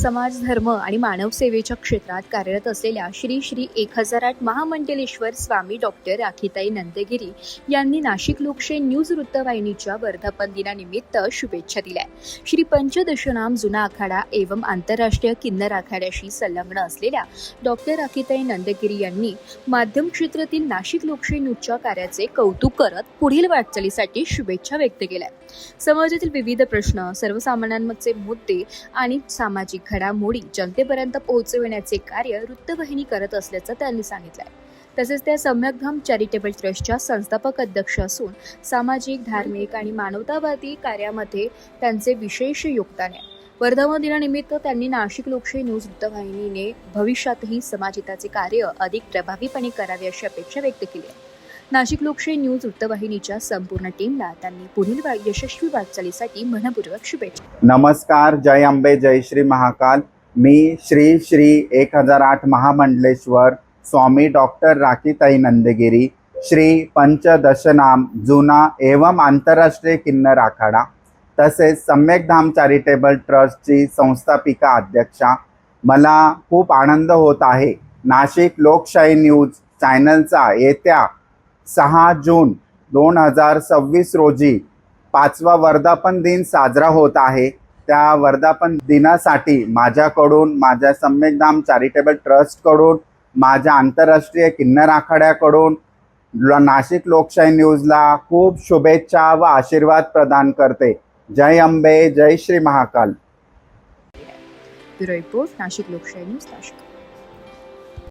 समाज, धर्म आणि मानवसेवेच्या क्षेत्रात कार्यरत असलेल्या श्री श्री 1008 महामंडलेश्वर स्वामी डॉक्टर राखीताई नंदगिरी यांनी नाशिक लोकशाही न्यूज वृत्तवाहिनीच्या वर्धापन दिनानिमित्त शुभेच्छा दिल्या. श्री पंचदशनाम जुना आखाडा एवं आंतरराष्ट्रीय किन्नर आखाड्याशी संलग्न असलेल्या डॉक्टर राखीताई नंदगिरी यांनी माध्यम क्षेत्रातील नाशिक लोकशाही न्यूजच्या कार्याचे कौतुक करत पुढील वाटचालीसाठी शुभेच्छा व्यक्त केल्या. समाजातील विविध प्रश्न, सर्वसामान्यांचे मुद्दे आणि सामाजिक घडामोडी जनतेपर्यंत पोहोचविण्याचे कार्य वृत्तवाहिनी करत असल्याचं त्यांनी सांगितलं. तसेच त्या सम्यकधाम चॅरिटेबल ट्रस्टच्या संस्थापक अध्यक्ष असून सामाजिक, धार्मिक आणि मानवतावादी कार्यामध्ये त्यांचे विशेष योगदान आहे. वर्धापन दिनानिमित्त त्यांनी नाशिक लोकशाही न्यूज वृत्तवाहिनीने भविष्यातही समाजहिताचे कार्य अधिक प्रभावीपणे करावे अशी अपेक्षा व्यक्त केली आहे. नाशिक लोकशाही न्यूज वृत्तवाहिनीच्या संपूर्ण टीमला त्यांनी पुढील यशस्वी वाटचालीसाठी मनपूर्वक शुभेच्छा. नमस्कार, जय अंबे, जय श्री महाकाल. मी श्री श्री 1008 महामंडलेश्वर स्वामी डॉक्टर राखीताई नंदगिरी, श्री पंचदशनाम जुना एवं आंतरराष्ट्रीय किन्नर आखाडा तसेच सम्यकधाम चॅरिटेबल ट्रस्टची संस्थापिका अध्यक्षा. मला खूप आनंद होत आहे. नाशिक लोकशाही न्यूज चॅनलचा येत्या 6 जून 2026 रोजी 5वा वर्धापन दिन साजरा होत आहे. त्या वर्धापन दिनासाठी माझ्याकडून, माझ्या सम्यकधाम चॅरिटेबल ट्रस्टकडून, माझ्या आंतरराष्ट्रीय किन्नर आखाड्याकडून नाशिक लोकशाही न्यूजला खूप शुभेच्छा व आशीर्वाद प्रदान करते. जय अंबे, जय श्री महाकाल. ब्युरो रिपोर्ट, नाशिक लोकशाही न्यूज, नाशिक.